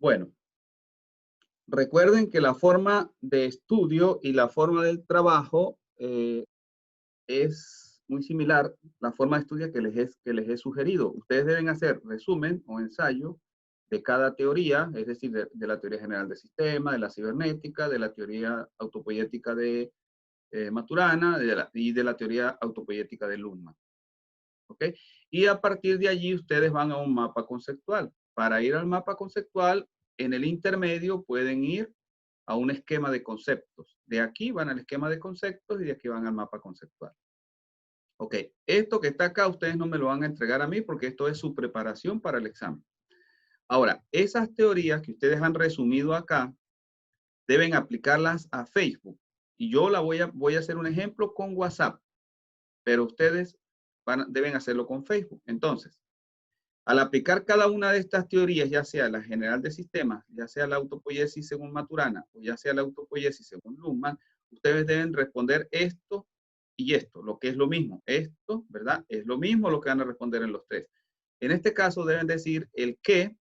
Bueno, recuerden que la forma de estudio y la forma del trabajo es muy similar. La forma de estudio que les he sugerido. Ustedes deben hacer resumen o ensayo de cada teoría, es decir, de la teoría general del sistema, de la cibernética, de la teoría autopoyética de Maturana y de la teoría autopoyética de Luhmann. ¿Ok? Y a partir de allí ustedes van a un mapa conceptual. Para ir al mapa conceptual, en el intermedio pueden ir a un esquema de conceptos. De aquí van al esquema de conceptos y de aquí van al mapa conceptual. Ok, esto que está acá ustedes no me lo van a entregar a mí porque esto es su preparación para el examen. Ahora, esas teorías que ustedes han resumido acá, deben aplicarlas a Facebook. Y yo voy a hacer un ejemplo con WhatsApp, pero ustedes deben hacerlo con Facebook. Entonces, al aplicar cada una de estas teorías, ya sea la general de sistemas, ya sea la autopoiesis según Maturana, o ya sea la autopoiesis según Luhmann, ustedes deben responder esto y esto, lo que es lo mismo. Esto, ¿verdad? Es lo mismo lo que van a responder en los tres. En este caso deben decir el qué,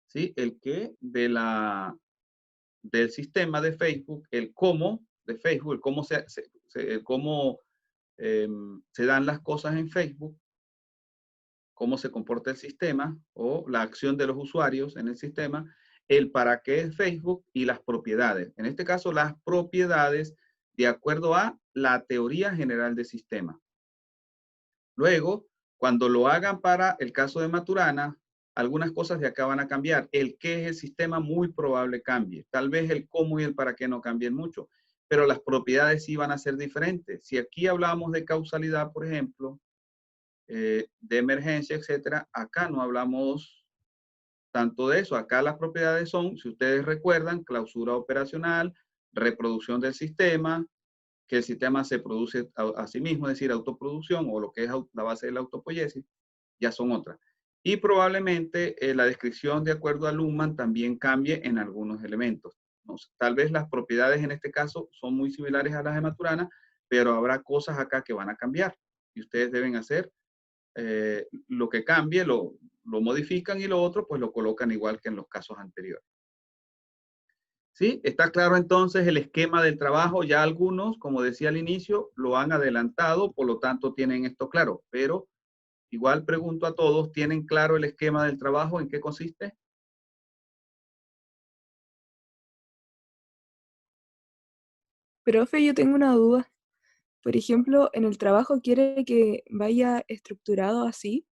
¿sí? El qué del sistema de Facebook, el cómo de Facebook, el cómo se dan las cosas en Facebook, cómo se comporta el sistema o la acción de los usuarios en el sistema, el para qué es Facebook y las propiedades. En este caso, las propiedades de acuerdo a la teoría general del sistema. Luego, cuando lo hagan para el caso de Maturana, algunas cosas de acá van a cambiar. El qué es el sistema muy probable cambie. Tal vez el cómo y el para qué no cambien mucho, pero las propiedades sí van a ser diferentes. Si aquí hablamos de causalidad, por ejemplo, de emergencia, etcétera, acá no hablamos tanto de eso. Acá las propiedades son, si ustedes recuerdan, clausura operacional, reproducción del sistema, que el sistema se produce a sí mismo, es decir, autoproducción o lo que es la base de la autopoiesis, ya son otras. Y probablemente la descripción de acuerdo a Luhmann también cambie en algunos elementos. No sé, tal vez las propiedades en este caso son muy similares a las de Maturana, pero habrá cosas acá que van a cambiar y ustedes deben hacer lo que cambie, lo modifican y lo otro pues lo colocan igual que en los casos anteriores. ¿Sí? ¿Está claro entonces el esquema del trabajo? Ya algunos, como decía al inicio, lo han adelantado, por lo tanto tienen esto claro, pero igual pregunto a todos, ¿tienen claro el esquema del trabajo? ¿En qué consiste? Profe, yo tengo una duda. Por ejemplo, en el trabajo quiere que vaya estructurado así.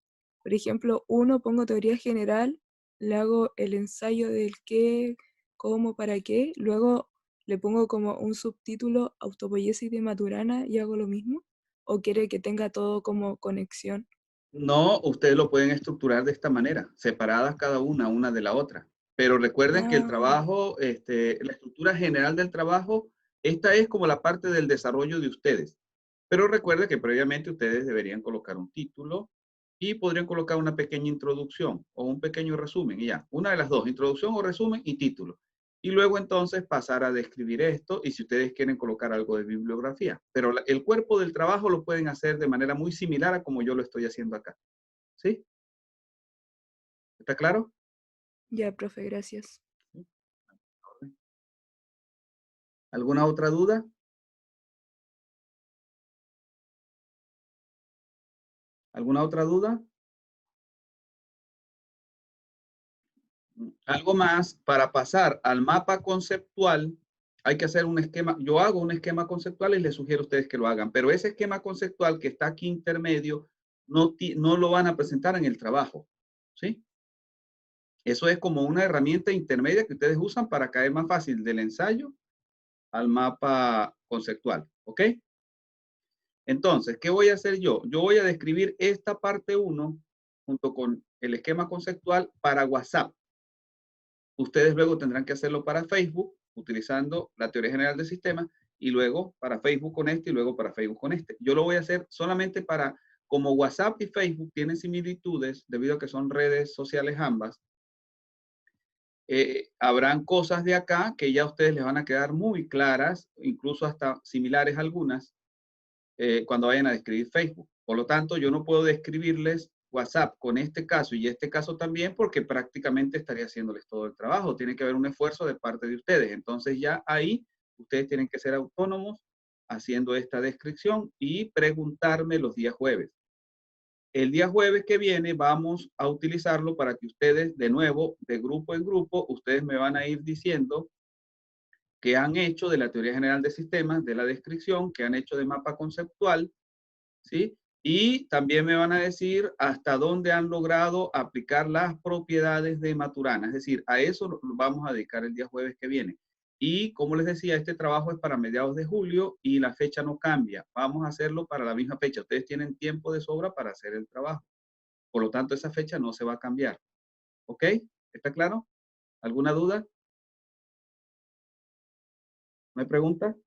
Por ejemplo, uno pongo teoría general, le hago el ensayo del qué, cómo, para qué, luego le pongo como un subtítulo autopoiesis de Maturana y hago lo mismo. ¿O quiere que tenga todo como conexión? No, ustedes lo pueden estructurar de esta manera, separadas cada una de la otra. Pero recuerden que el Ah, trabajo, la estructura general del trabajo, esta es como la parte del desarrollo de ustedes. Pero recuerde que previamente ustedes deberían colocar un título y podrían colocar una pequeña introducción o un pequeño resumen y ya. Una de las dos, introducción o resumen y título. Y luego entonces pasar a describir esto y si ustedes quieren colocar algo de bibliografía. Pero el cuerpo del trabajo lo pueden hacer de manera muy similar a como yo lo estoy haciendo acá. ¿Sí? ¿Está claro? ya, profe, gracias. ¿Alguna otra duda? ¿Alguna otra duda? Algo más, para pasar al mapa conceptual, hay que hacer un esquema. Yo hago un esquema conceptual y les sugiero a ustedes que lo hagan, pero ese esquema conceptual que está aquí intermedio no lo van a presentar en el trabajo. ¿Sí? Eso es como una herramienta intermedia que ustedes usan para caer más fácil del ensayo al mapa conceptual. ¿Ok? Entonces, ¿qué voy a hacer yo? Yo voy a describir esta parte 1 junto con el esquema conceptual para WhatsApp. Ustedes luego tendrán que hacerlo para Facebook utilizando la teoría general del sistema y luego para Facebook con este y luego para Facebook con este. Yo lo voy a hacer solamente para, como WhatsApp y Facebook tienen similitudes debido a que son redes sociales ambas, habrán cosas de acá que ya a ustedes les van a quedar muy claras, incluso hasta similares algunas, cuando vayan a describir Facebook. Por lo tanto, yo no puedo describirles WhatsApp con este caso y este caso también, porque prácticamente estaría haciéndoles todo el trabajo. Tiene que haber un esfuerzo de parte de ustedes. Entonces ya ahí ustedes tienen que ser autónomos haciendo esta descripción y preguntarme los días jueves. El día jueves que viene vamos a utilizarlo para que ustedes, de nuevo, de grupo en grupo, ustedes me van a ir diciendo qué han hecho de la teoría general de sistemas, de la descripción, qué han hecho de mapa conceptual, ¿sí? Y también me van a decir hasta dónde han logrado aplicar las propiedades de Maturana. Es decir, a eso vamos a dedicar el día jueves que viene. Y como les decía, este trabajo es para mediados de julio y la fecha no cambia. Vamos a hacerlo para la misma fecha. Ustedes tienen tiempo de sobra para hacer el trabajo. Por lo tanto, esa fecha no se va a cambiar. ¿Ok? ¿Está claro? ¿Alguna duda? ¿No hay pregunta?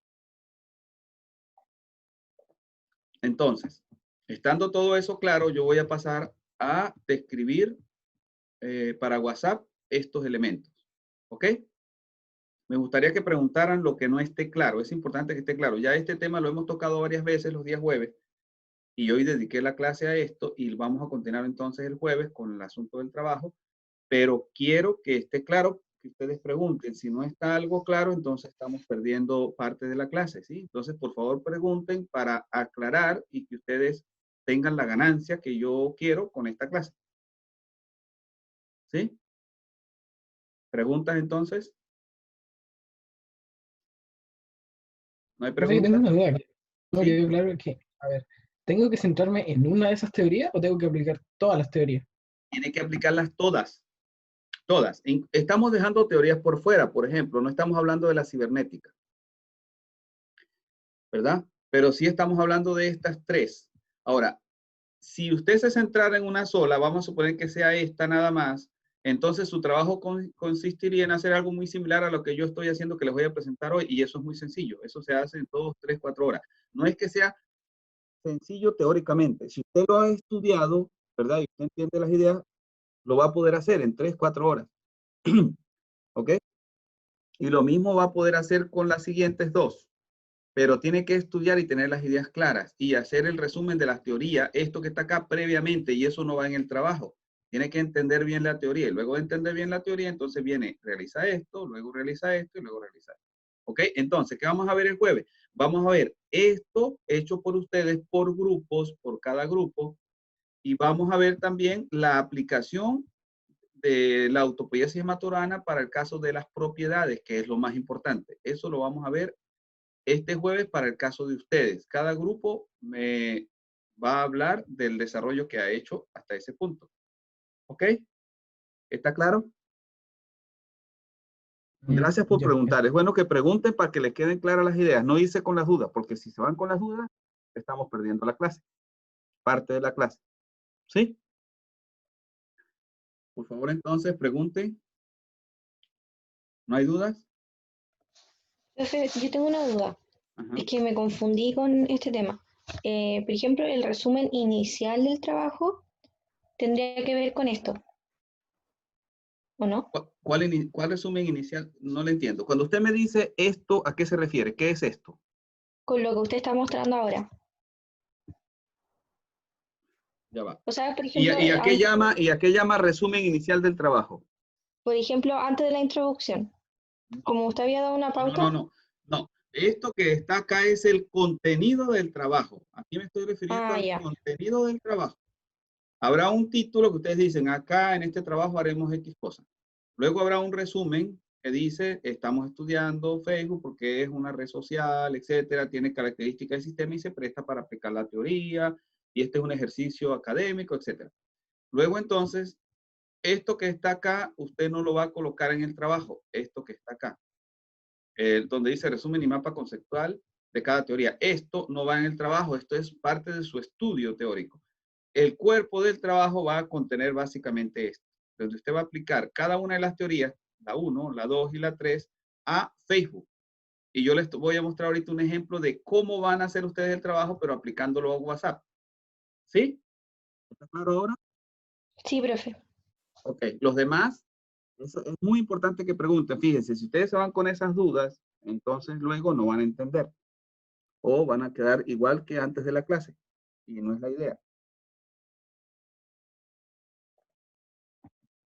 Entonces, estando todo eso claro, yo voy a pasar a describir para WhatsApp estos elementos. ¿Ok? Me gustaría que preguntaran lo que no esté claro. Es importante que esté claro. Ya este tema lo hemos tocado varias veces los días jueves y hoy dediqué la clase a esto y vamos a continuar entonces el jueves con el asunto del trabajo, pero quiero que esté claro, que ustedes pregunten. Si no está algo claro, entonces estamos perdiendo parte de la clase, ¿sí? Entonces, por favor, pregunten para aclarar y que ustedes tengan la ganancia que yo quiero con esta clase. ¿Sí? ¿Preguntas entonces? ¿No hay Profe, yo tengo preguntas? una duda. No me ¿Sí? quedó claro que, a ver, ¿tengo que centrarme en una de esas teorías o tengo que aplicar todas las teorías? Tiene que aplicarlas todas, todas. Estamos dejando teorías por fuera, por ejemplo, no estamos hablando de la cibernética, ¿verdad? Pero sí estamos hablando de estas tres. Ahora, si usted se centrara en una sola, vamos a suponer que sea esta nada más, entonces su trabajo consistiría en hacer algo muy similar a lo que yo estoy haciendo, que les voy a presentar hoy, y eso es muy sencillo. Eso se hace en 2, 3, 4 horas. No es que sea sencillo teóricamente. Si usted lo ha estudiado, ¿verdad? Y usted entiende las ideas, lo va a poder hacer en 3, 4 horas. ¿Ok? Y lo mismo va a poder hacer con las siguientes dos, pero tiene que estudiar y tener las ideas claras y hacer el resumen de las teorías, esto que está acá previamente, y eso no va en el trabajo. Tiene que entender bien la teoría y luego de entender bien la teoría, entonces viene, realiza esto, luego realiza esto y luego realiza esto. ¿Ok? Entonces, ¿qué vamos a ver el jueves? Vamos a ver esto hecho por ustedes por grupos, por cada grupo, y vamos a ver también la aplicación de la autopoiesis maturana para el caso de las propiedades, que es lo más importante. Eso lo vamos a ver este jueves para el caso de ustedes. Cada grupo me va a hablar del desarrollo que ha hecho hasta ese punto. ¿Ok? ¿Está claro? Gracias por Ya, profe. preguntar. Es bueno que pregunten para que les queden claras las ideas. No irse con las dudas, porque si se van con las dudas, estamos perdiendo la clase, parte de la clase. ¿Sí? Por favor, entonces, pregunten. ¿No hay dudas? Profe, yo tengo una duda, Ajá. es que me confundí con este tema. Por ejemplo, el resumen inicial del trabajo tendría que ver con esto, ¿o no? ¿Cuál resumen inicial? No le entiendo. Cuando usted me dice esto, ¿a qué se refiere? ¿Qué es esto? Con lo que usted está mostrando ahora. Ya va. O sea, ¿Y a qué llama resumen inicial del trabajo? por ejemplo, antes de la introducción, No, como usted había dado una no, no, pauta. no. No, esto que está acá es el contenido del trabajo. Aquí me estoy refiriendo Ah, al ya. contenido del trabajo. Habrá un título que ustedes dicen, acá en este trabajo haremos X cosas. Luego habrá un resumen que dice, estamos estudiando Facebook porque es una red social, etcétera, tiene características del sistema y se presta para aplicar la teoría, y este es un ejercicio académico, etcétera. Luego entonces, esto que está acá, usted no lo va a colocar en el trabajo, esto que está acá, donde dice resumen y mapa conceptual de cada teoría. Esto no va en el trabajo, esto es parte de su estudio teórico. El cuerpo del trabajo va a contener básicamente esto, donde usted va a aplicar cada una de las teorías, la 1, la 2 y la 3, a Facebook. Y yo les voy a mostrar ahorita un ejemplo de cómo van a hacer ustedes el trabajo, pero aplicándolo a WhatsApp. ¿Sí? ¿Está claro ahora? Sí, profe. Ok. Los demás, eso es muy importante que pregunten. Fíjense, si ustedes se van con esas dudas, entonces luego no van a entender o van a quedar igual que antes de la clase. Y no es la idea.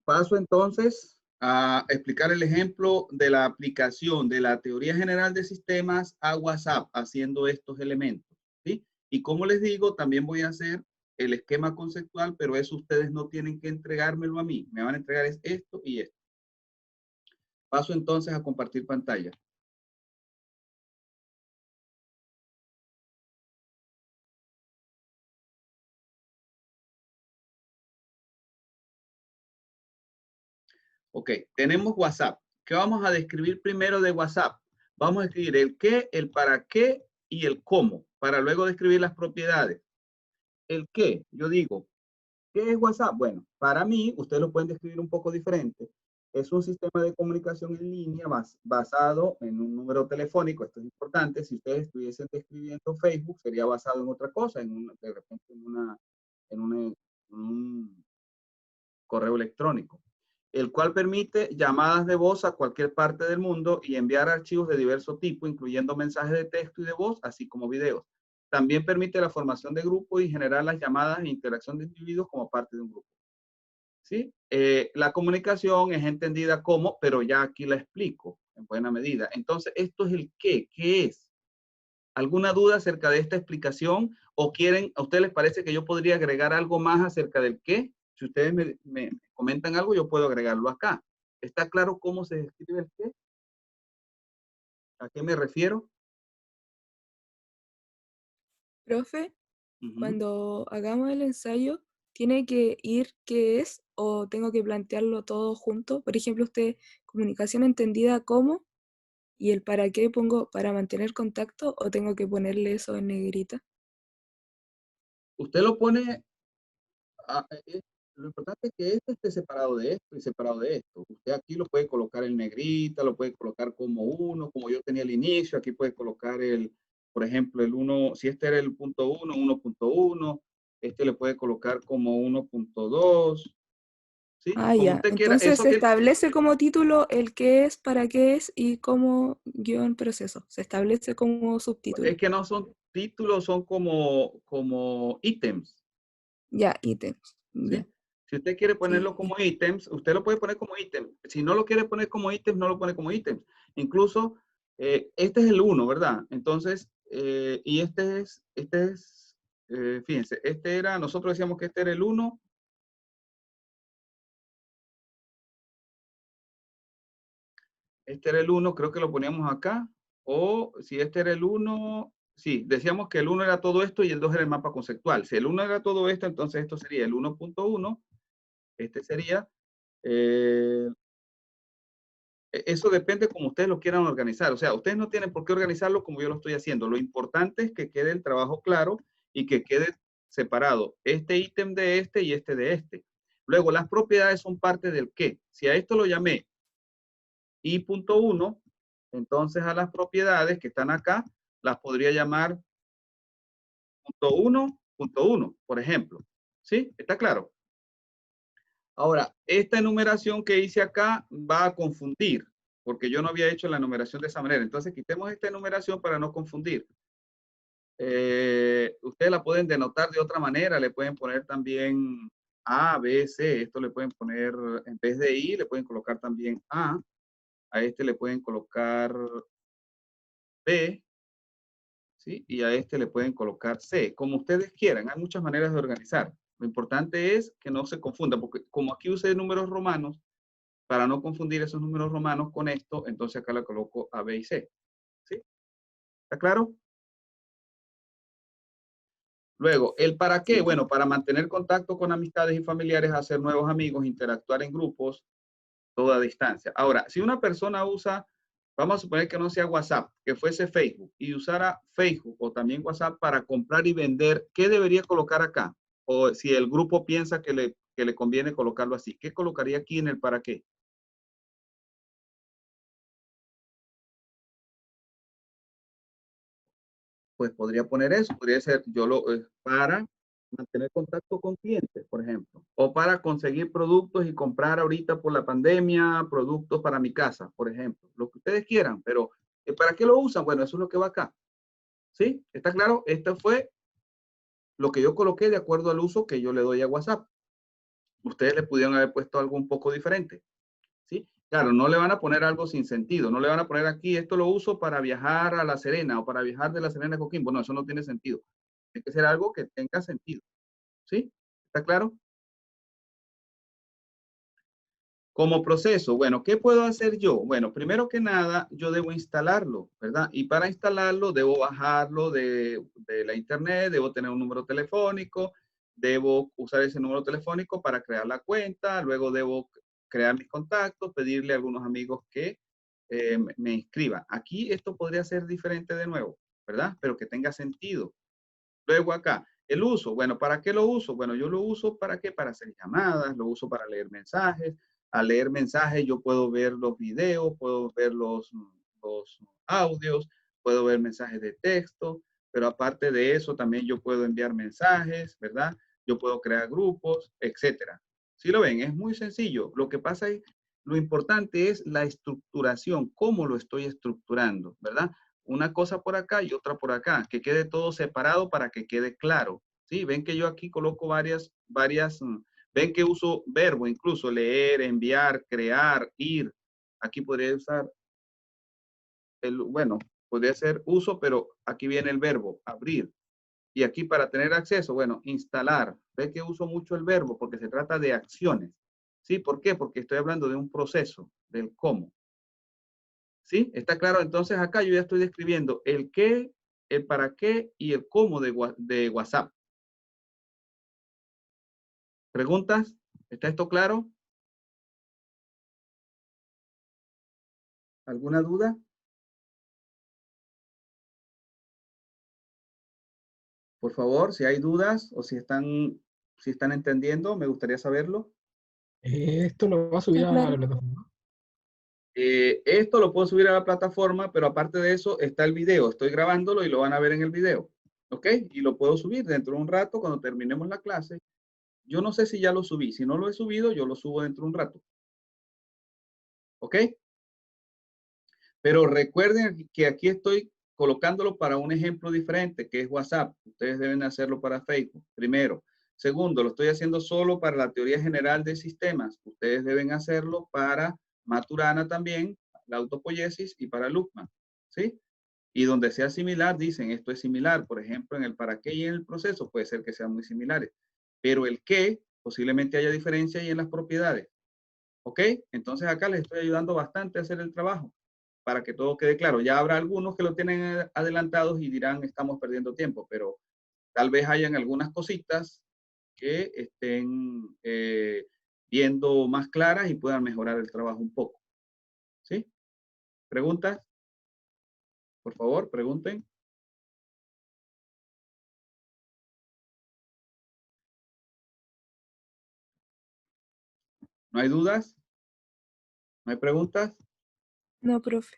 Paso entonces a explicar el ejemplo de la aplicación de la teoría general de sistemas a WhatsApp, haciendo estos elementos, ¿sí? Y como les digo, también voy a hacer el esquema conceptual, pero eso ustedes no tienen que entregármelo a mí. Me van a entregar esto y esto. Paso entonces a compartir pantalla. Ok, tenemos WhatsApp. ¿Qué vamos a describir primero de WhatsApp? Vamos a escribir el qué, el para qué y el cómo, para luego describir las propiedades. El qué, yo digo, ¿qué es WhatsApp? Bueno, para mí, ustedes lo pueden describir un poco diferente. Es un sistema de comunicación en línea basado en un número telefónico. Esto es importante. Si ustedes estuviesen describiendo Facebook, sería basado en otra cosa, de repente en un correo electrónico, el cual permite llamadas de voz a cualquier parte del mundo y enviar archivos de diverso tipo, incluyendo mensajes de texto y de voz, así como videos. También permite la formación de grupos y generar las llamadas e interacción de individuos como parte de un grupo. ¿Sí? La comunicación es entendida como, pero ya aquí la explico en buena medida. Entonces, esto es el qué. ¿Qué es? ¿Alguna duda acerca de esta explicación? ¿O quieren, a ustedes les parece que yo podría agregar algo más acerca del qué? Si ustedes me comentan algo, yo puedo agregarlo acá. ¿Está claro cómo se describe el qué? ¿A qué me refiero? Profe, Ujú. cuando hagamos el ensayo, ¿tiene que ir qué es o tengo que plantearlo todo junto? Por ejemplo, usted, comunicación entendida como, y el para qué pongo para mantener contacto o tengo que ponerle eso en negrita. Usted lo pone, lo importante es que este esté separado de esto y separado de esto. Usted aquí lo puede colocar en negrita, lo puede colocar como uno, como yo tenía al inicio. Aquí puede colocar por ejemplo, el 1, si este era el punto 1, 1.1. Este le puede colocar como 1.2. ¿Sí? Ah, Como ya. usted quiera. Entonces Eso se tiene, establece como título el qué es, para qué es y como guión proceso. Se establece como es subtítulo. que no son títulos, son como ítems. Ya, ítems. Ya. ¿Sí? Si usted quiere Sí, ponerlo como ítems, usted lo puede poner como ítem. Si no lo quiere poner como ítems, no lo pone como ítems. Incluso, este es el 1, ¿verdad? Entonces, y fíjense, nosotros decíamos que este era el 1, este era el 1, creo que lo poníamos acá. O si este era el 1, sí, decíamos que el 1 era todo esto y el 2 era el mapa conceptual. Si el 1 era todo esto, entonces esto sería el 1.1, este sería eh, eso depende como ustedes lo quieran organizar. O sea, ustedes no tienen por qué organizarlo como yo lo estoy haciendo. Lo importante es que quede el trabajo claro y que quede separado este ítem de este y este de este. Luego, las propiedades son parte del qué. Si a esto lo llamé i.1, entonces a las propiedades que están acá las podría llamar .1.1, por ejemplo. ¿Sí? ¿Está claro? Ahora, esta enumeración que hice acá va a confundir, porque yo no había hecho la enumeración de esa manera. Entonces, quitemos esta enumeración para no confundir. Ustedes la pueden denotar de otra manera, le pueden poner también A, B, C. Esto le pueden poner, en vez de I, le pueden colocar también a este le pueden colocar B, ¿sí? Y a este le pueden colocar C, como ustedes quieran. Hay muchas maneras de organizar. Lo importante es que no se confunda, porque como aquí usé números romanos, para no confundir esos números romanos con esto, entonces acá le coloco A, B y C. ¿Sí? ¿Está claro? Luego, ¿el para qué? sí, Bueno, para mantener contacto con amistades y familiares, hacer nuevos amigos, interactuar en grupos, toda distancia. Ahora, si una persona usa, vamos a suponer que no sea WhatsApp, que fuese Facebook, y usara Facebook o también WhatsApp para comprar y vender, ¿qué debería colocar acá? O si el grupo piensa que le conviene colocarlo así, ¿qué colocaría aquí en el para qué? Pues podría poner eso, podría ser para mantener contacto con clientes, por ejemplo, o para conseguir productos y comprar ahorita por la pandemia, productos para mi casa, por ejemplo, lo que ustedes quieran, pero ¿para qué lo usan? Bueno, eso es lo que va acá. ¿Sí? ¿Está claro? Esto fue lo que yo coloqué de acuerdo al uso que yo le doy a WhatsApp. ustedes le pudieron haber puesto algo un poco diferente, ¿sí? Claro, no le van a poner algo sin sentido, no le van a poner aquí, esto lo uso para viajar a La Serena o para viajar de La Serena a Coquimbo. No, eso no tiene sentido. Tiene que ser algo que tenga sentido, ¿sí? ¿Está claro? Como proceso, bueno, ¿qué puedo hacer yo? Bueno, primero que nada, yo debo instalarlo, ¿verdad? Y para instalarlo, debo bajarlo de la internet, debo tener un número telefónico, debo usar ese número telefónico para crear la cuenta, luego debo crear mis contactos, pedirle a algunos amigos que me inscriban. Aquí esto podría ser diferente de nuevo, ¿verdad? Pero que tenga sentido. Luego acá, el uso. Bueno, ¿para qué lo uso? Bueno, yo lo uso para qué? Para hacer llamadas, lo uso para leer mensajes. Al leer mensajes yo puedo ver los videos, puedo ver los audios, puedo ver mensajes de texto, pero aparte de eso también yo puedo enviar mensajes, ¿verdad? Yo puedo crear grupos, etcétera. ¿Sí lo ven? Es muy sencillo. Lo que pasa es, lo importante es la estructuración, cómo lo estoy estructurando, ¿verdad? Una cosa por acá y otra por acá, que quede todo separado para que quede claro. ¿Sí? Ven que yo aquí coloco ven que uso verbo, incluso leer, enviar, crear, ir. Aquí podría usar bueno, podría ser uso, pero aquí viene el verbo, abrir. Y aquí para tener acceso, bueno, instalar. Ve que uso mucho el verbo porque se trata de acciones. ¿Sí? ¿Por qué? Porque estoy hablando de un proceso, del cómo. ¿Sí? ¿Está claro? Entonces acá yo ya estoy describiendo el qué, el para qué y el cómo de WhatsApp. ¿Preguntas? ¿Está esto claro? ¿Alguna duda? Por favor, si hay dudas o si están entendiendo, me gustaría saberlo. Esto lo va a subir Está a la claro. plataforma. Esto lo puedo subir a la plataforma, pero aparte de eso está el video. Estoy grabándolo y lo van a ver en el video. ¿Ok? Y lo puedo subir dentro de un rato cuando terminemos la clase. Yo no sé si ya lo subí. Si no lo he subido, yo lo subo dentro de un rato. ¿Ok? Pero recuerden que aquí estoy colocándolo para un ejemplo diferente, que es WhatsApp. Ustedes deben hacerlo para Facebook, primero. Segundo, lo estoy haciendo solo para la teoría general de sistemas. Ustedes deben hacerlo para Maturana también, la autopoiesis y para Luckman. ¿Sí? Y donde sea similar, dicen esto es similar. Por ejemplo, en el para qué y en el proceso puede ser que sean muy similares. Pero el qué posiblemente haya diferencia y en las propiedades. ¿Ok? Entonces acá les estoy ayudando bastante a hacer el trabajo para que todo quede claro. Ya habrá algunos que lo tienen adelantados y dirán, estamos perdiendo tiempo, pero tal vez hayan algunas cositas que estén viendo más claras y puedan mejorar el trabajo un poco. ¿Sí? ¿Preguntas? Por favor, pregunten. ¿No hay dudas? ¿No hay preguntas? No, profe.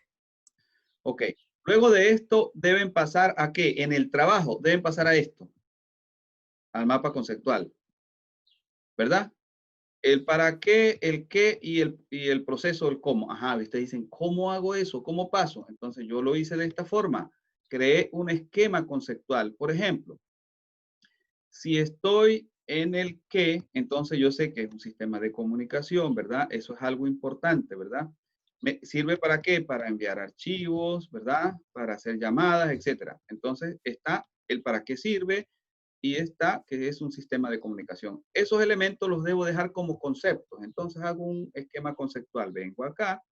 Ok. Luego de esto deben pasar a qué? En el trabajo deben pasar a esto, al mapa conceptual, ¿verdad? El para qué, el qué y el proceso, el cómo. Ajá, ustedes dicen, ¿cómo hago eso? ¿Cómo paso? Entonces yo lo hice de esta forma. Creé un esquema conceptual. Por ejemplo, si estoy en el qué, entonces yo sé que es un sistema de comunicación, ¿verdad? Eso es algo importante, ¿verdad? ¿Me sirve para qué? Para enviar archivos, ¿verdad? Para hacer llamadas, etcétera. Entonces está el para qué sirve, y esta que es un sistema de comunicación. Esos elementos los debo dejar como conceptos. Entonces hago un esquema conceptual. Vengo acá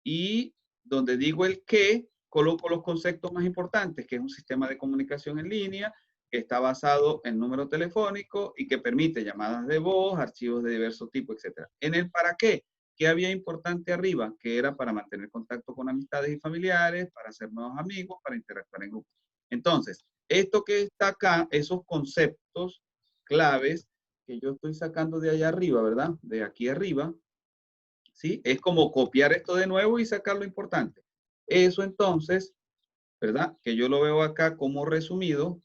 y donde digo el qué, coloco los conceptos más importantes, que es un sistema de comunicación en línea, que está basado en número telefónico y que permite llamadas de voz, archivos de diversos tipos, etc. En el para qué había importante arriba, que era para mantener contacto con amistades y familiares, para hacer nuevos amigos, para interactuar en grupos. Entonces, esto que está acá, esos conceptos claves que yo estoy sacando de allá arriba, ¿verdad? De aquí arriba, ¿sí? Es como copiar esto de nuevo y sacar lo importante. Eso entonces, ¿verdad? Que yo lo veo acá como resumido,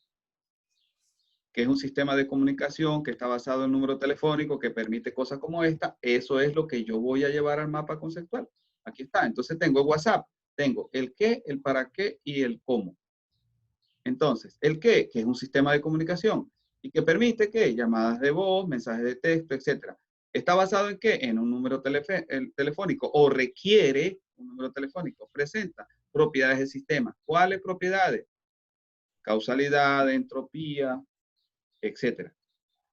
que es un sistema de comunicación que está basado en número telefónico, que permite cosas como esta. Eso es lo que yo voy a llevar al mapa conceptual. Aquí está. Entonces tengo WhatsApp, tengo el qué, el para qué y el cómo. Entonces, el qué, que es un sistema de comunicación. y que permite que llamadas de voz, mensajes de texto, etcétera. ¿Está basado en qué? En un número telefónico o requiere un número telefónico. Presenta propiedades del sistema. ¿Cuáles propiedades? Causalidad, entropía, etcétera.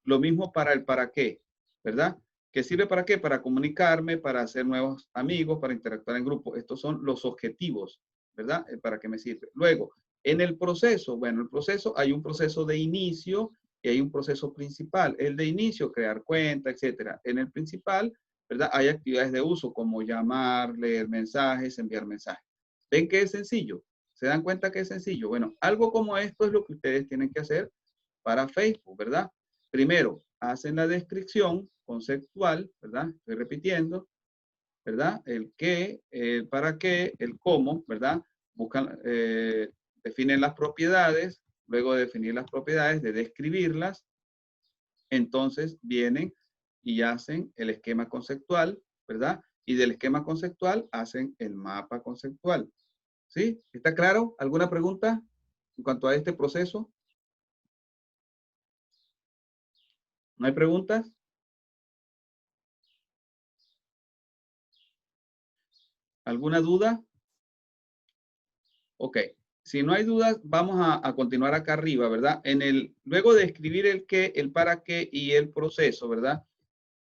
Lo mismo para el para qué, ¿verdad? ¿Qué sirve para qué? Para comunicarme, para hacer nuevos amigos, para interactuar en grupo. Estos son los objetivos, ¿verdad? ¿Para qué me sirve? Luego, en el proceso, bueno, el proceso, hay un proceso de inicio y hay un proceso principal. El de inicio, crear cuenta, etcétera. En el principal, ¿verdad? Hay actividades de uso como llamar, leer mensajes, enviar mensajes. ¿Ven que es sencillo? ¿Se dan cuenta que es sencillo? Bueno, algo como esto es lo que ustedes tienen que hacer para Facebook, ¿verdad? Primero, hacen la descripción conceptual, ¿verdad? Estoy repitiendo, ¿verdad? El qué, el para qué, el cómo, ¿verdad? Buscan, definen las propiedades, luego de definir las propiedades, de describirlas, entonces vienen y hacen el esquema conceptual, ¿verdad? Y del esquema conceptual hacen el mapa conceptual. ¿Sí? ¿Está claro? ¿Alguna pregunta en cuanto a este proceso? ¿No hay preguntas? ¿Alguna duda? Ok. Si no hay dudas, vamos a continuar acá arriba, ¿verdad? Luego de escribir el qué, el para qué y el proceso, ¿verdad?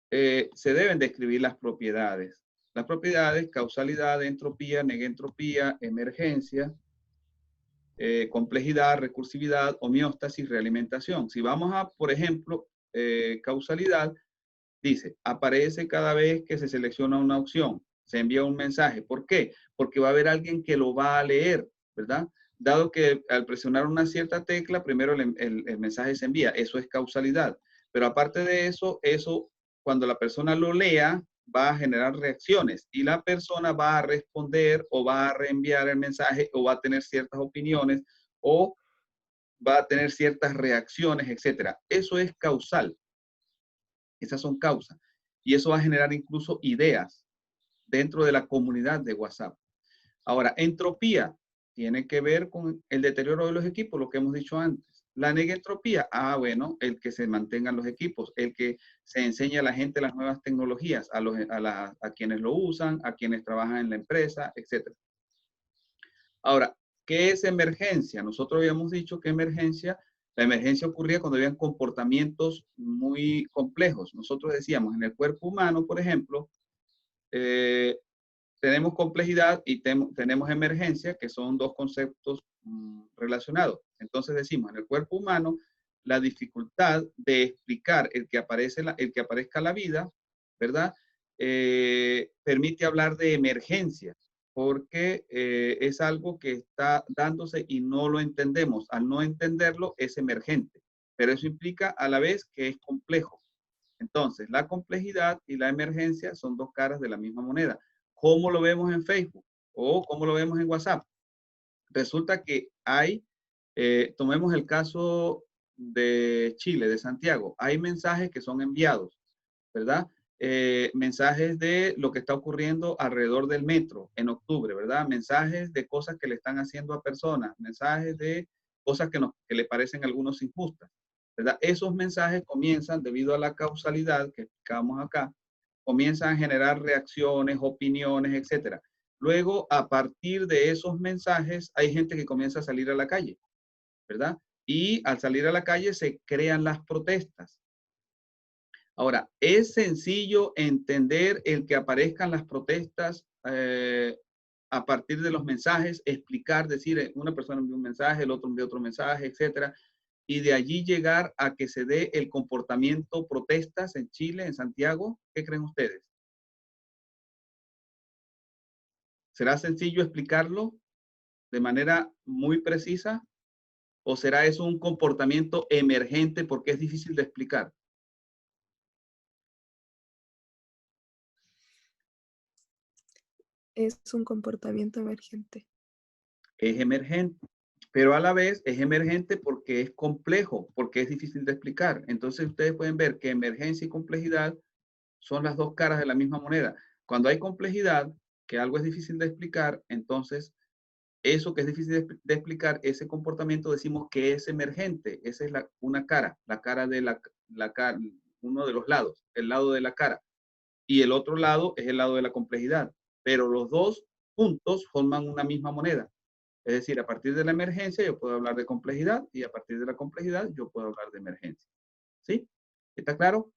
Se deben de escribir las propiedades. Las propiedades, causalidad, entropía, negentropía, emergencia, complejidad, recursividad, homeostasis, realimentación. Si vamos a, por ejemplo, causalidad, dice, aparece cada vez que se selecciona una opción, se envía un mensaje. ¿Por qué? Porque va a haber alguien que lo va a leer, ¿verdad? Dado que al presionar una cierta tecla, primero el mensaje se envía. Eso es causalidad. Pero aparte de eso, cuando la persona lo lea, va a generar reacciones y la persona va a responder o va a reenviar el mensaje o va a tener ciertas opiniones o va a tener ciertas reacciones, etcétera. Eso es causal. Esas son causas. Y eso va a generar incluso ideas dentro de la comunidad de WhatsApp. Ahora, entropía tiene que ver con el deterioro de los equipos, lo que hemos dicho antes. La negentropía, bueno, el que se mantengan los equipos, el que se enseñe a la gente las nuevas tecnologías, a quienes lo usan, a quienes trabajan en la empresa, etc. Ahora, ¿qué es emergencia? Nosotros habíamos dicho que la emergencia ocurría cuando habían comportamientos muy complejos. Nosotros decíamos, en el cuerpo humano, por ejemplo, tenemos complejidad y tenemos emergencia, que son dos conceptos relacionados. Entonces decimos, en el cuerpo humano, la dificultad de explicar el que aparezca la vida, ¿verdad? Permite hablar de emergencia, porque es algo que está dándose y no lo entendemos. Al no entenderlo, es emergente, pero eso implica a la vez que es complejo. Entonces, la complejidad y la emergencia son dos caras de la misma moneda. ¿Cómo lo vemos en Facebook o cómo lo vemos en WhatsApp? Resulta que tomemos el caso de Chile, de Santiago, hay mensajes que son enviados, ¿verdad? Mensajes de lo que está ocurriendo alrededor del metro en octubre, ¿verdad? Mensajes de cosas que le están haciendo a personas, mensajes de cosas que le parecen a algunos injustas, ¿verdad? Esos mensajes comienzan, debido a la causalidad que explicamos acá, comienzan a generar reacciones, opiniones, etcétera. Luego, a partir de esos mensajes, hay gente que comienza a salir a la calle, ¿verdad? Y al salir a la calle se crean las protestas. Ahora, es sencillo entender el que aparezcan las protestas a partir de los mensajes, explicar, decir, una persona envió un mensaje, el otro envió otro mensaje, etcétera, y de allí llegar a que se dé el comportamiento protestas en Chile, en Santiago. ¿Qué creen ustedes? ¿Será sencillo explicarlo de manera muy precisa? ¿O será eso un comportamiento emergente porque es difícil de explicar? Es un comportamiento emergente. Es emergente, pero a la vez es emergente porque es complejo, porque es difícil de explicar. Entonces ustedes pueden ver que emergencia y complejidad son las dos caras de la misma moneda. Cuando hay complejidad, que algo es difícil de explicar, entonces Eso que es difícil de explicar, ese comportamiento decimos que es emergente. Esa es una cara, la cara de la cara, uno de los lados, el lado de la cara. Y el otro lado es el lado de la complejidad. Pero los dos puntos forman una misma moneda. Es decir, a partir de la emergencia yo puedo hablar de complejidad y a partir de la complejidad yo puedo hablar de emergencia. ¿Sí? ¿Está claro?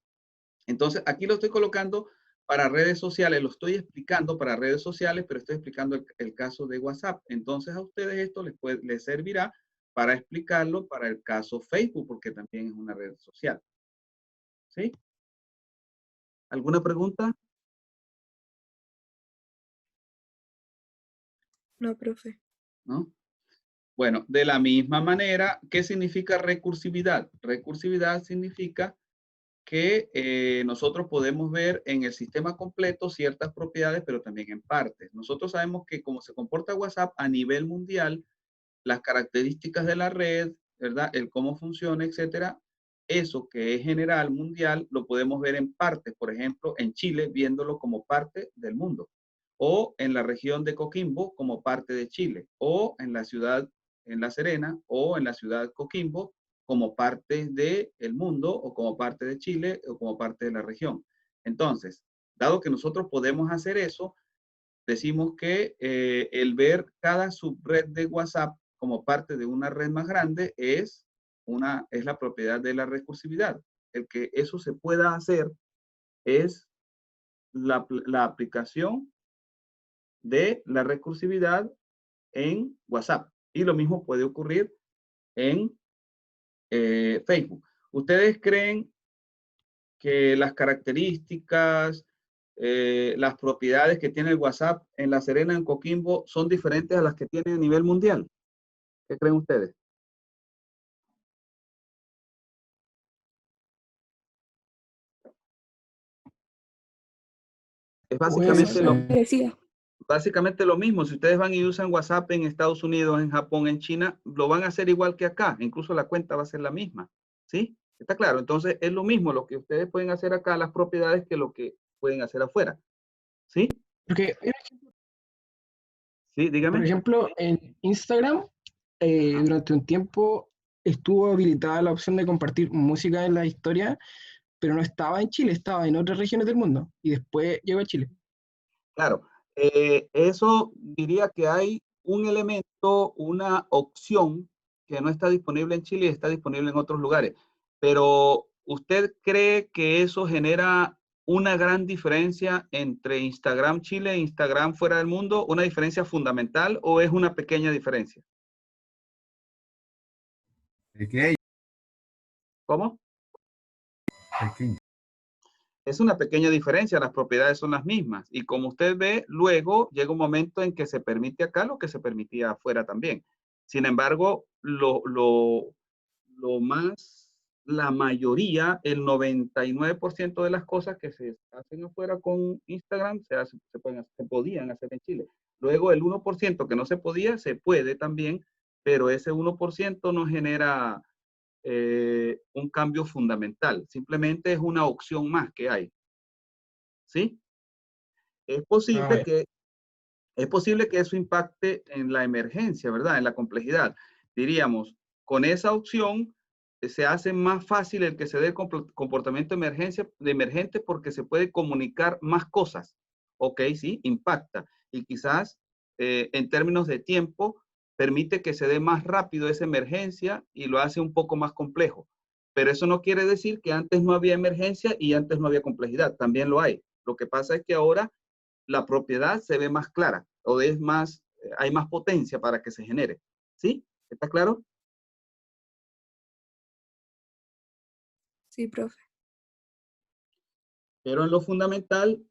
Entonces, aquí lo estoy colocando para redes sociales, lo estoy explicando para redes sociales, pero estoy explicando el caso de WhatsApp. Entonces, a ustedes esto les servirá para explicarlo para el caso Facebook, porque también es una red social. ¿Sí? ¿Alguna pregunta? No, profe. ¿No? Bueno, de la misma manera, ¿qué significa recursividad? Recursividad significa que nosotros podemos ver en el sistema completo ciertas propiedades, pero también en partes. Nosotros sabemos que como se comporta WhatsApp a nivel mundial, las características de la red, ¿verdad? El cómo funciona, etcétera. Eso que es general, mundial, lo podemos ver en partes. Por ejemplo, en Chile, viéndolo como parte del mundo. O en la región de Coquimbo como parte de Chile. O en la ciudad, en La Serena, o en la ciudad Coquimbo como parte del mundo, o como parte de Chile, o como parte de la región. Entonces, dado que nosotros podemos hacer eso, decimos que el ver cada subred de WhatsApp como parte de una red más grande es la propiedad de la recursividad. El que eso se pueda hacer es la aplicación de la recursividad en WhatsApp. Y lo mismo puede ocurrir en Facebook. ¿Ustedes creen que las características, las propiedades que tiene el WhatsApp en La Serena, en Coquimbo, son diferentes a las que tiene a nivel mundial? ¿Qué creen ustedes? Es Pues, Son parecidas. básicamente lo mismo. Si ustedes van y usan WhatsApp en Estados Unidos, en Japón, en China, lo van a hacer igual que acá. Incluso la cuenta va a ser la misma. ¿Sí? ¿Está claro? Entonces, es lo mismo lo que ustedes pueden hacer acá, las propiedades, que lo que pueden hacer afuera. ¿Sí? porque, Sí, por dígame. ejemplo, en Instagram, durante un tiempo estuvo habilitada la opción de compartir música en la historia, pero no estaba en Chile, estaba en otras regiones del mundo y después llegó a Chile. Claro, eso diría que hay un elemento, una opción que no está disponible en Chile y está disponible en otros lugares. Pero ¿usted cree que eso genera una gran diferencia entre Instagram Chile e Instagram fuera del mundo? ¿Una diferencia fundamental o es una pequeña diferencia? Pequeño, ¿Cómo? pequeño. Es una pequeña diferencia, las propiedades son las mismas. Y como usted ve, luego llega un momento en que se permite acá lo que se permitía afuera también. Sin embargo, lo más, la mayoría, el 99% de las cosas que se hacen afuera con Instagram se podían hacer en Chile. Luego el 1% que no se podía, se puede también, pero ese 1% no genera un cambio fundamental. Simplemente es una opción más que hay. ¿Sí? Es Ah, posible ya. que, es posible que eso impacte en la emergencia, ¿verdad? En la complejidad. Diríamos, con esa opción se hace más fácil el que se dé el comportamiento de emergente porque se puede comunicar más cosas. Ok, sí, impacta. Y quizás en términos de tiempo permite que se dé más rápido esa emergencia y lo hace un poco más complejo. Pero eso no quiere decir que antes no había emergencia y antes no había complejidad. También lo hay. Lo que pasa es que ahora la propiedad se ve más clara o es más, hay más potencia para que se genere. ¿Sí? ¿Está claro? Sí, profe. Pero en lo fundamental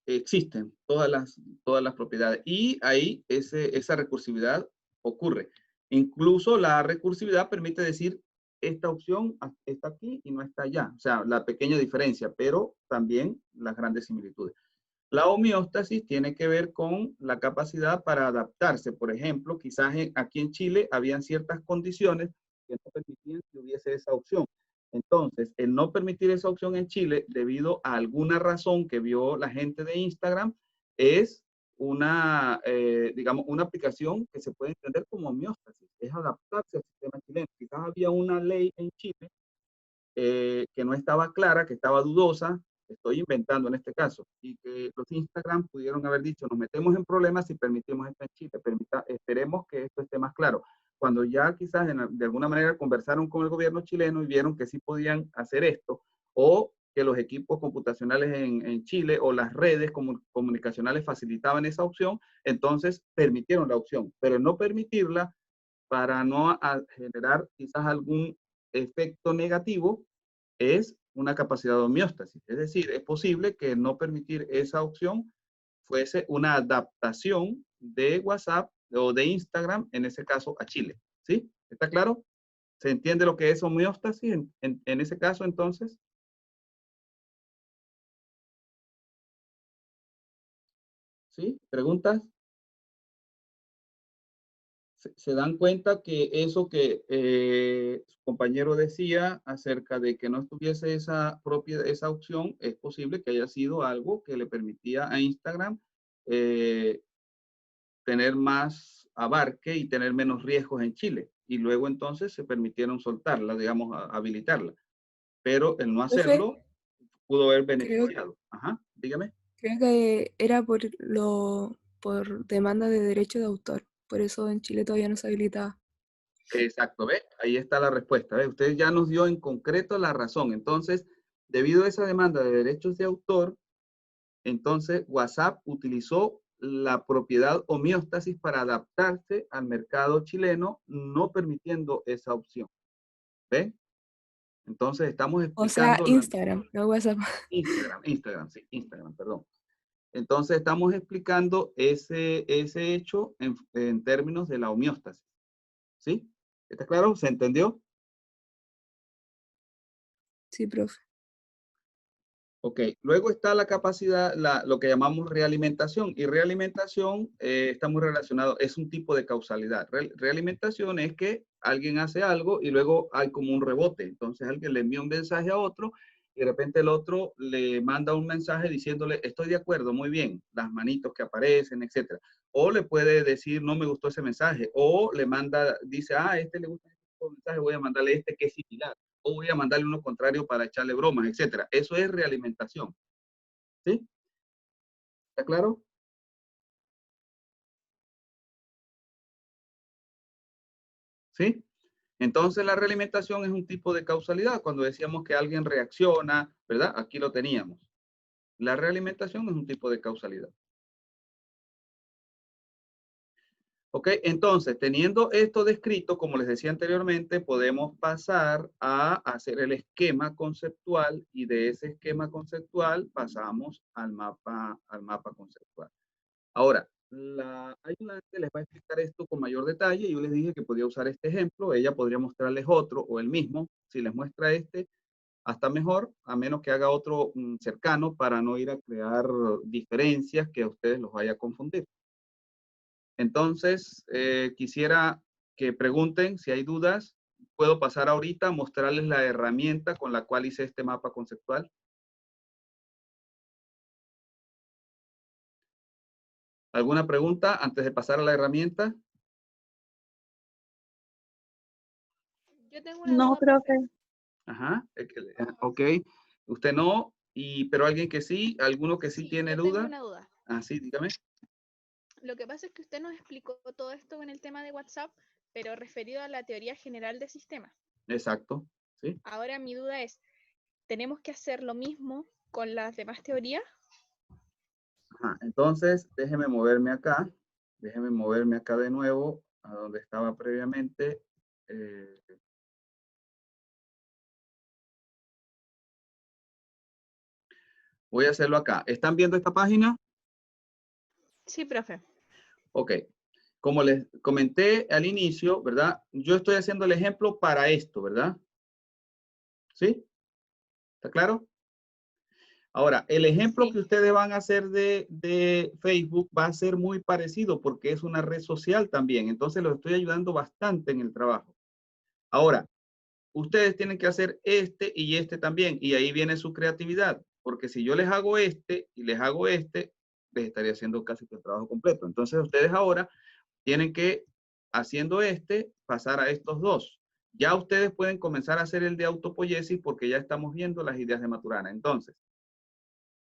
existen todas las propiedades y ahí esa recursividad ocurre. Incluso la recursividad permite decir esta opción está aquí y no está allá. O sea, la pequeña diferencia, pero también las grandes similitudes. La homeostasis tiene que ver con la capacidad para adaptarse. Por ejemplo, quizás aquí en Chile habían ciertas condiciones que no permitían que hubiese esa opción. Entonces, el no permitir esa opción en Chile, debido a alguna razón que vio la gente de Instagram, es digamos, una aplicación que se puede entender como homeostasis, es adaptarse al sistema chileno. Quizás había una ley en Chile que no estaba clara, que estaba dudosa, estoy inventando en este caso, y que los Instagram pudieron haber dicho, nos metemos en problemas si permitimos esto en Chile, esperemos que esto esté más claro. Cuando ya quizás de alguna manera conversaron con el gobierno chileno y vieron que sí podían hacer esto, o que los equipos computacionales en Chile o las redes comunicacionales facilitaban esa opción, entonces permitieron la opción, pero no permitirla para no generar quizás algún efecto negativo es una capacidad de homeostasis. Es decir, es posible que no permitir esa opción fuese una adaptación de WhatsApp o de Instagram, en ese caso a Chile. ¿Sí? ¿Está claro? ¿Se entiende lo que es homeostasis en ese caso entonces? ¿Sí? ¿Preguntas? Se dan cuenta que eso que su compañero decía acerca de que no estuviese esa opción, es posible que haya sido algo que le permitía a Instagram eh, tener más abarque y tener menos riesgos en Chile. Y luego entonces se permitieron soltarla, digamos, habilitarla. Pero el no Profe, hacerlo pudo haber creo, beneficiado. Ajá, dígame. creo que era por demanda de derecho de autor. Por eso en Chile todavía no se habilitaba. Exacto, ¿ve? Ahí está la respuesta, ¿ve? Usted ya nos dio en concreto la razón. Entonces, debido a esa demanda de derechos de autor, entonces WhatsApp utilizó la propiedad homeostasis para adaptarse al mercado chileno, no permitiendo esa opción. ¿Ve? Entonces, estamos O sea, explicando Instagram, no WhatsApp. Instagram, sí, Instagram, perdón. Entonces, estamos explicando ese hecho en términos de la homeostasis. ¿Sí? ¿Está claro? ¿Se entendió? Sí, profe. Ok, luego está la capacidad, lo que llamamos realimentación. Y realimentación está muy relacionado, es un tipo de causalidad. Realimentación es que alguien hace algo y luego hay como un rebote. Entonces alguien le envía un mensaje a otro y de repente el otro le manda un mensaje diciéndole, estoy de acuerdo, muy bien, las manitos que aparecen, etcétera. O le puede decir, no me gustó ese mensaje. O le manda, dice, este le gusta este mensaje, voy a mandarle este que es similar, o voy a mandarle uno contrario para echarle bromas, etcétera. Eso es realimentación. ¿Sí? ¿Está claro? ¿Sí? Entonces la realimentación es un tipo de causalidad. Cuando decíamos que alguien reacciona, ¿verdad? Aquí lo teníamos. La realimentación es un tipo de causalidad. Ok, entonces, teniendo esto descrito, como les decía anteriormente, podemos pasar a hacer el esquema conceptual y de ese esquema conceptual pasamos al mapa conceptual. Ahora, la ayudante les va a explicar esto con mayor detalle. Yo les dije que podía usar este ejemplo. Ella podría mostrarles otro o el mismo. Si les muestra este, hasta mejor, a menos que haga otro cercano para no ir a crear diferencias que a ustedes los vaya a confundir. Entonces, quisiera que pregunten si hay dudas. Puedo pasar ahorita a mostrarles la herramienta con la cual hice este mapa conceptual. ¿Alguna pregunta antes de pasar a la herramienta? Yo tengo una No, duda, profe. profe. Ajá, ok. Usted no, pero alguien que sí, alguno que sí Sí, tiene yo tengo duda. una duda. Ah, sí, dígame. Lo que pasa es que usted nos explicó todo esto en el tema de WhatsApp, pero referido a la teoría general de sistemas. Exacto, sí. Ahora mi duda es, ¿tenemos que hacer lo mismo con las demás teorías? Ajá, entonces, déjeme moverme acá. Déjeme moverme acá de nuevo a donde estaba previamente. Voy a hacerlo acá. ¿Están viendo esta página? Sí, profe. Ok. Como les comenté al inicio, ¿verdad? Yo estoy haciendo el ejemplo para esto, ¿verdad? ¿Sí? ¿Está claro? Ahora, el ejemplo Sí. que ustedes van a hacer de Facebook va a ser muy parecido porque es una red social también. Entonces, los estoy ayudando bastante en el trabajo. Ahora, ustedes tienen que hacer este y este también. Y ahí viene su creatividad. Porque si yo les hago este y les hago este, les estaría haciendo casi que el trabajo completo. Entonces ustedes ahora tienen que, haciendo pasar a estos dos. Ya ustedes pueden comenzar a hacer el de autopoiesis porque ya estamos viendo las ideas de Maturana. Entonces,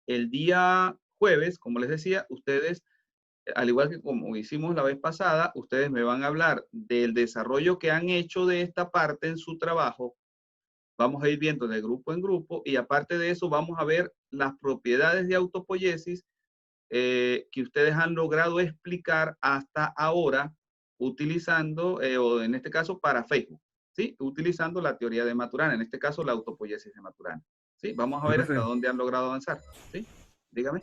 el día jueves, como les decía, ustedes, al igual que como hicimos la vez pasada, ustedes me van a hablar del desarrollo que han hecho de esta parte en su trabajo. Vamos a ir viendo de grupo en grupo y aparte de eso vamos a ver las propiedades de autopoiesis que ustedes han logrado explicar hasta ahora utilizando, o en este caso para Facebook, ¿sí? Utilizando la teoría de Maturana, en este caso la autopoiesis de Maturana, ¿sí? Vamos a ver hasta Profe, dónde han logrado avanzar, ¿sí? Dígame.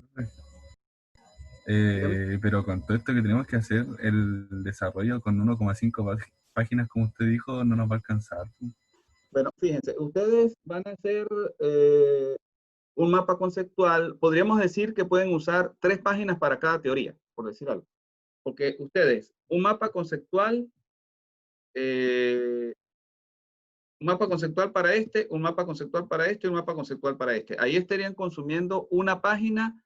pero con todo esto que tenemos que hacer, el desarrollo con 1,5 páginas, como usted dijo, no nos va a alcanzar. Bueno, fíjense, ustedes van a hacer un mapa conceptual. Podríamos decir que pueden usar 3 páginas para cada teoría, por decir algo. Porque ustedes, un mapa conceptual, un mapa conceptual para un mapa conceptual para y un mapa conceptual para este. Ahí estarían consumiendo una página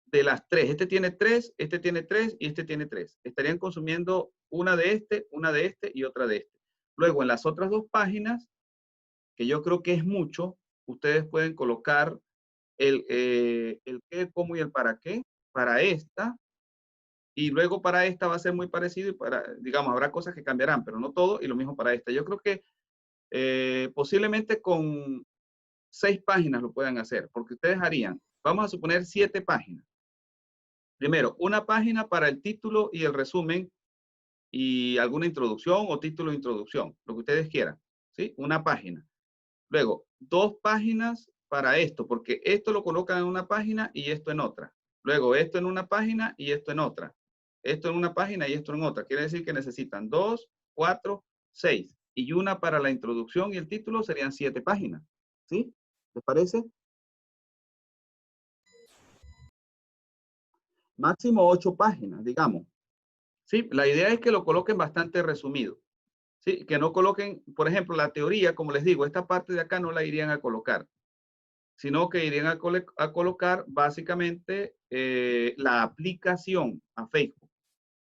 de las 3. Este tiene 3, este tiene 3 y este tiene 3. Estarían consumiendo una de este y otra de este. Luego, en las otras 2 páginas, que yo creo que es mucho, ustedes pueden colocar el qué, cómo y el para esta. Y luego para esta va a ser muy parecido y digamos, habrá cosas que cambiarán, pero no todo, y lo mismo para esta. Yo creo que posiblemente con 6 páginas lo puedan hacer, porque ustedes harían, vamos a suponer 7 páginas. Primero, una página para el título y el resumen y alguna introducción o título de introducción, lo que ustedes quieran, ¿sí? Una página. Luego, 2 páginas para esto, porque esto lo colocan en una página y esto en otra. Luego, esto en una página y esto en otra. Esto en una página y esto en otra. Quiere decir que necesitan 2, 4, 6. Y una para la introducción y el título serían 7 páginas. ¿Sí? ¿Les parece? Máximo 8 páginas, digamos. ¿Sí? La idea es que lo coloquen bastante resumido. ¿Sí? Que no coloquen, por ejemplo, la teoría, como les digo, esta parte de acá no la irían a colocar, sino que irían a colocar básicamente la aplicación a Facebook.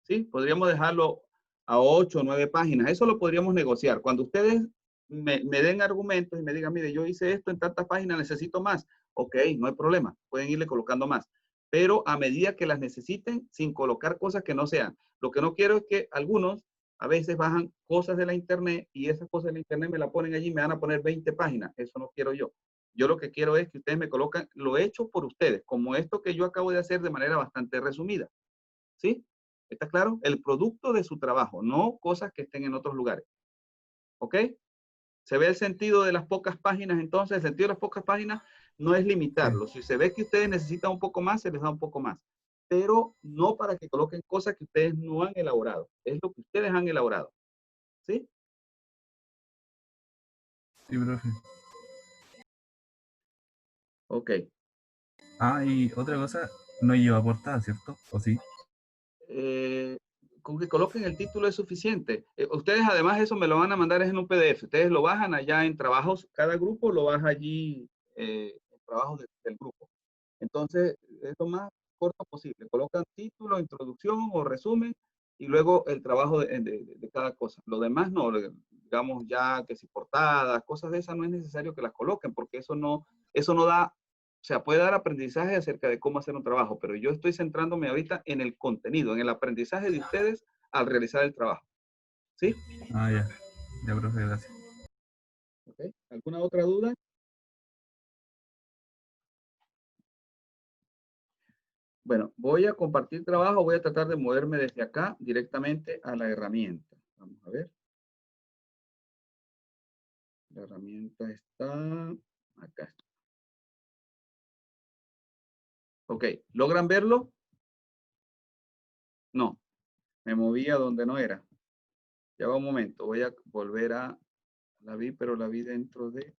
¿Sí? Podríamos dejarlo a 8 o 9 páginas. Eso lo podríamos negociar. Cuando ustedes me den argumentos y me digan, mire, yo hice esto en tantas páginas, necesito más. Ok, no hay problema. Pueden irle colocando más. Pero a medida que las necesiten, sin colocar cosas que no sean. Lo que no quiero es que algunos a veces bajan cosas de la internet y esas cosas de la internet me la ponen allí y me van a poner 20 páginas. Eso no quiero yo. Yo lo que quiero es que ustedes me colocan lo hecho por ustedes, como esto que yo acabo de hacer de manera bastante resumida. ¿Sí? ¿Está claro? El producto de su trabajo, no cosas que estén en otros lugares. ¿Ok? ¿Se ve el sentido de las pocas páginas entonces? El sentido de las pocas páginas no es limitarlo. Si se ve que ustedes necesitan un poco más, se les da un poco más. Pero no para que coloquen cosas que ustedes no han elaborado. Es lo que ustedes han elaborado. ¿Sí? Sí, profe. Ok. Ah, y otra cosa, no lleva portada, ¿cierto? ¿O sí? Con que coloquen el título es suficiente. Ustedes además eso me lo van a mandar en un PDF. Ustedes lo bajan allá en trabajos, cada grupo lo baja allí en trabajos del grupo. Entonces, es lo más corto posible. Colocan título, introducción o resumen y luego el trabajo de cada cosa. Lo demás no, digamos ya que si portadas, cosas de esas no es necesario que las coloquen porque eso no da, o sea, puede dar aprendizaje acerca de cómo hacer un trabajo, pero yo estoy centrándome ahorita en el contenido, en el aprendizaje de ustedes al realizar el trabajo. ¿Sí? Ah, ya. Ya, profe, gracias. ¿Okay? ¿Alguna otra duda? Bueno, voy a compartir trabajo, voy a tratar de moverme desde acá directamente a la herramienta. Vamos a ver. La herramienta está acá. Ok, ¿logran verlo? No, me moví a donde no era. Ya va un momento, voy a volver a... La vi, pero la vi dentro de...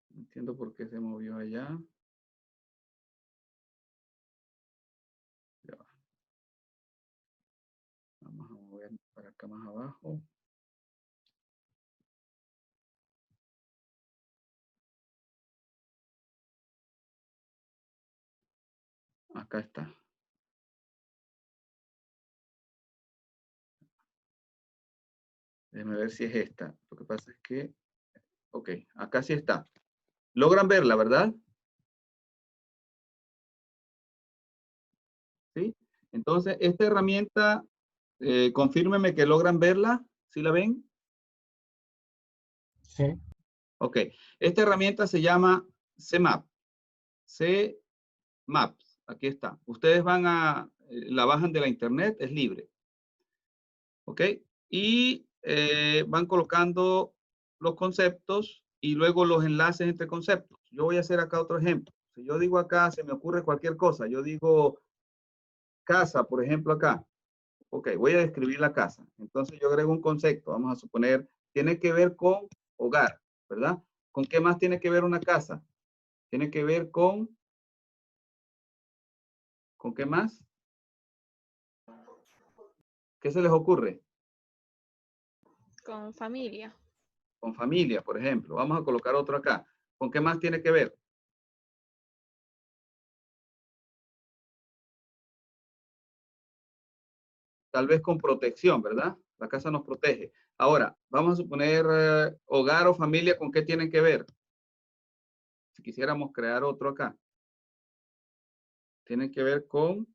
No entiendo por qué se movió allá. Ya va. Vamos a mover para acá más abajo. Acá está. Déjenme ver si es esta. Lo que pasa es que, ok, acá sí está. ¿Logran verla, verdad? ¿Sí? Entonces, esta herramienta, confírmeme que logran verla. ¿Sí la ven? Sí. Ok. Esta herramienta se llama CMAP. CMAPS. Aquí está. Ustedes van a, la bajan de la internet, es libre. ¿Ok? Y van colocando los conceptos y luego los enlaces entre conceptos. Yo voy a hacer acá otro ejemplo. Si yo digo acá, se me ocurre cualquier cosa. Yo digo casa, por ejemplo, acá. Ok, voy a describir la casa. Entonces yo agrego un concepto. Vamos a suponer, tiene que ver con hogar, ¿verdad? ¿Con qué más tiene que ver una casa? Tiene que ver ¿con qué más? ¿Qué se les ocurre? Con familia. Con familia, por ejemplo. Vamos a colocar otro acá. ¿Con qué más tiene que ver? Tal vez con protección, ¿verdad? La casa nos protege. Ahora, vamos a suponer hogar o familia, ¿con qué tienen que ver? Si quisiéramos crear otro acá. Tienen que ver con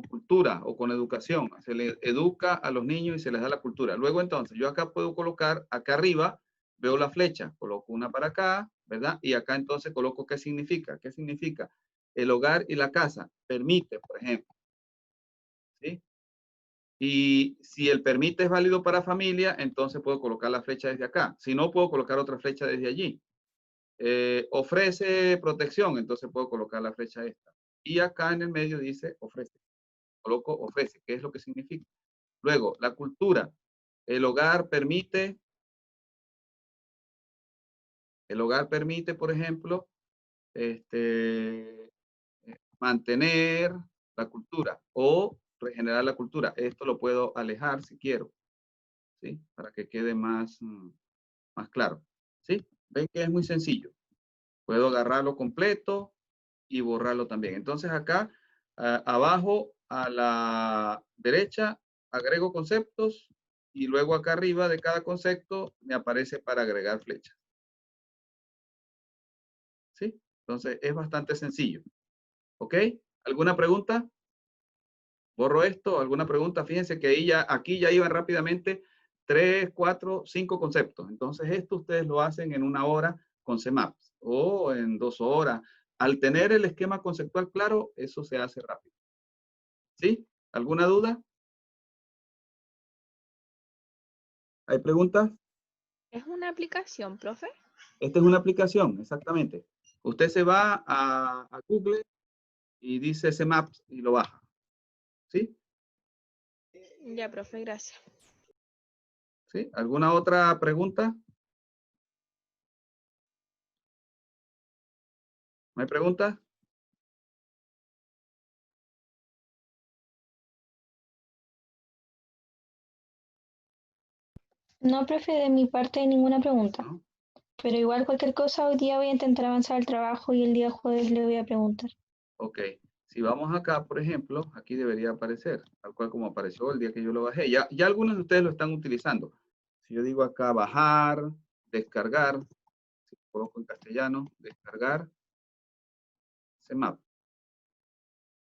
cultura o con educación. Se le educa a los niños y se les da la cultura. Luego entonces, yo acá puedo colocar, acá arriba, veo la flecha, coloco una para acá, ¿verdad? Y acá entonces coloco qué significa. ¿Qué significa? El hogar y la casa permite, por ejemplo. ¿Sí? Y si el permite es válido para familia, entonces puedo colocar la flecha desde acá. Si no, puedo colocar otra flecha desde allí. Ofrece protección, entonces puedo colocar la flecha esta. Y acá en el medio dice ofrece. Coloco ofrece, ¿qué es lo que significa? Luego, la cultura. El hogar permite, por ejemplo, mantener la cultura o regenerar la cultura. Esto lo puedo alejar si quiero, ¿sí? Para que quede más claro, ¿sí? Ven que es muy sencillo. Puedo agarrarlo completo y borrarlo también. Entonces acá, abajo a la derecha, agrego conceptos y luego acá arriba de cada concepto me aparece para agregar flechas. ¿Sí? Entonces es bastante sencillo. ¿Ok? ¿Alguna pregunta? Borro esto. ¿Alguna pregunta? Fíjense que aquí ya iban rápidamente 3, 4, 5 conceptos. Entonces esto ustedes lo hacen en 1 hora con CMAPS o en 2 horas. Al tener el esquema conceptual claro, eso se hace rápido. ¿Sí? ¿Alguna duda? ¿Hay preguntas? ¿Es una aplicación, profe? Esta es una aplicación, exactamente. Usted se va a Google y dice CMAPS y lo baja. ¿Sí? Ya, profe, gracias. ¿Sí? ¿Alguna otra pregunta? ¿No hay preguntas? No, profe, de mi parte ninguna pregunta. ¿No? Pero igual cualquier cosa, hoy día voy a intentar avanzar el trabajo y el día jueves le voy a preguntar. Ok. Si vamos acá, por ejemplo, aquí debería aparecer, tal cual como apareció el día que yo lo bajé. Ya algunos de ustedes lo están utilizando. Si yo digo acá bajar, descargar, si coloco en castellano, descargar, CMAP.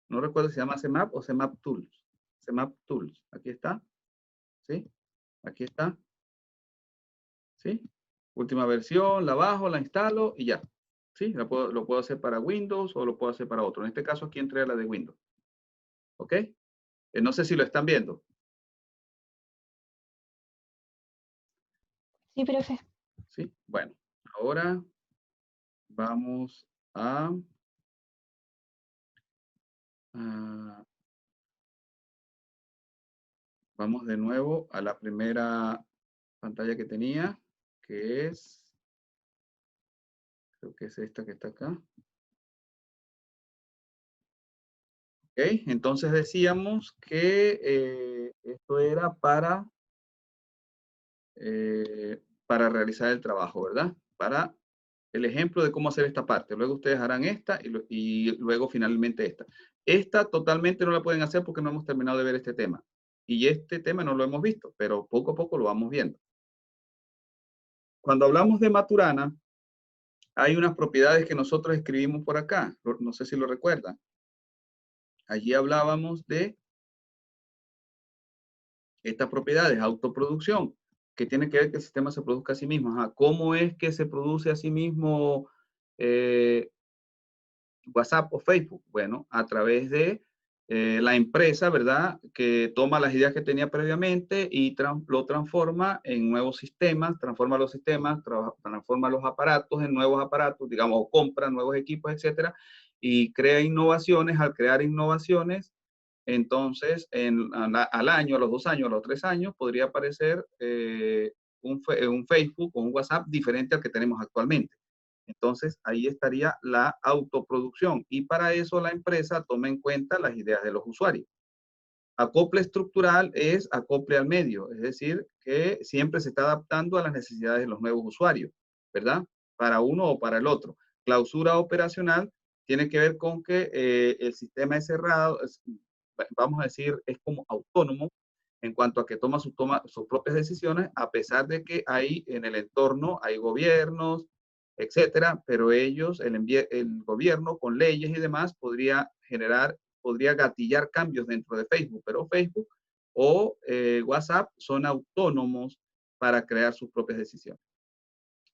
No recuerdo si se llama CMAP o CMAP Tools. CMAP Tools. Aquí está. ¿Sí? Aquí está. ¿Sí? Última versión, la bajo, la instalo y ya. ¿Sí? Lo puedo hacer para Windows o lo puedo hacer para otro. En este caso aquí entré a la de Windows. ¿Ok? No sé si lo están viendo. Sí, profe. ¿Sí? Bueno, ahora vamos vamos de nuevo a la primera pantalla que tenía, que es, creo que es esta que está acá. Ok, entonces decíamos que esto era para realizar el trabajo, ¿verdad? Para el ejemplo de cómo hacer esta parte. Luego ustedes harán esta y luego finalmente esta. Esta totalmente no la pueden hacer porque no hemos terminado de ver este tema. Y este tema no lo hemos visto, pero poco a poco lo vamos viendo. Cuando hablamos de Maturana, hay unas propiedades que nosotros escribimos por acá. No sé si lo recuerdan. Allí hablábamos de estas propiedades, autoproducción, que tiene que ver que el sistema se produzca a sí mismo. Ajá. ¿Cómo es que se produce a sí mismo WhatsApp o Facebook? Bueno, a través de la empresa, ¿verdad? Que toma las ideas que tenía previamente y lo transforma en nuevos sistemas, transforma los sistemas, transforma los aparatos en nuevos aparatos, digamos, o compra nuevos equipos, etcétera, y crea innovaciones. Al crear innovaciones, entonces, al año, a los 2 años, a los 3 años, podría aparecer un Facebook o un WhatsApp diferente al que tenemos actualmente. Entonces, ahí estaría la autoproducción. Y para eso la empresa toma en cuenta las ideas de los usuarios. Acople estructural es acople al medio, es decir, que siempre se está adaptando a las necesidades de los nuevos usuarios, ¿verdad? Para uno o para el otro. Clausura operacional tiene que ver con que el sistema es cerrado, vamos a decir, es como autónomo en cuanto a que toma sus propias decisiones, a pesar de que hay en el entorno, hay gobiernos, etcétera, pero ellos, el gobierno con leyes y demás, podría gatillar cambios dentro de Facebook, pero Facebook o WhatsApp son autónomos para crear sus propias decisiones.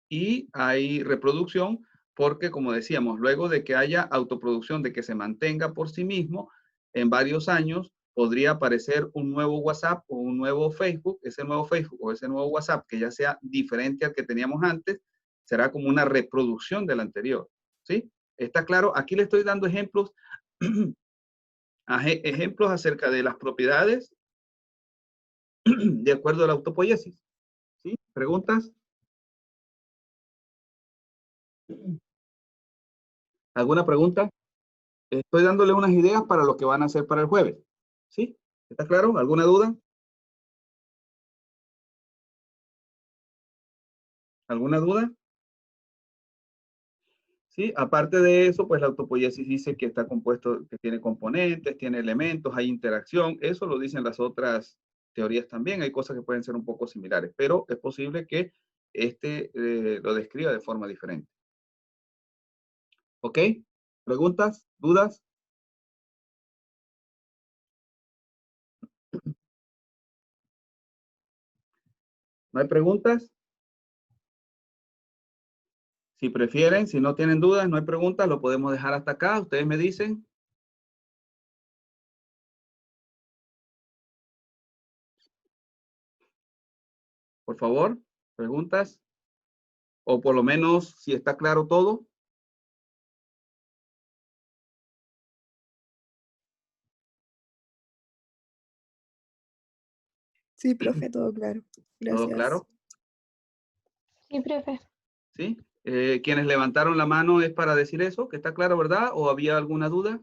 Y hay reproducción porque, como decíamos, luego de que haya autoproducción, de que se mantenga por sí mismo, en varios años podría aparecer un nuevo WhatsApp o un nuevo Facebook. Ese nuevo Facebook o ese nuevo WhatsApp, que ya sea diferente al que teníamos antes, será como una reproducción del anterior. ¿Sí? ¿Está claro? Aquí le estoy dando ejemplos, ejemplos acerca de las propiedades de acuerdo a la autopoiesis. ¿Sí? ¿Preguntas? ¿Alguna pregunta? Estoy dándole unas ideas para lo que van a hacer para el jueves. ¿Sí? ¿Está claro? ¿Alguna duda? ¿Alguna duda? Sí, aparte de eso, pues la autopoiesis dice que está compuesto, que tiene componentes, tiene elementos, hay interacción. Eso lo dicen las otras teorías también. Hay cosas que pueden ser un poco similares, pero es posible que lo describa de forma diferente. ¿Ok? ¿Preguntas? ¿Dudas? ¿No hay preguntas? Si prefieren, si no tienen dudas, no hay preguntas, lo podemos dejar hasta acá. Ustedes me dicen. Por favor, preguntas. O por lo menos si está claro todo. Sí, profe, todo claro. ¿Todo Gracias. claro? Sí, profe. ¿Sí? Quienes levantaron la mano es para decir eso, que está claro, ¿verdad? ¿O había alguna duda?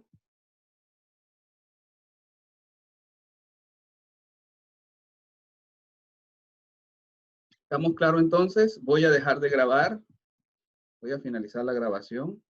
¿Estamos claros entonces? Voy a dejar de grabar. Voy a finalizar la grabación.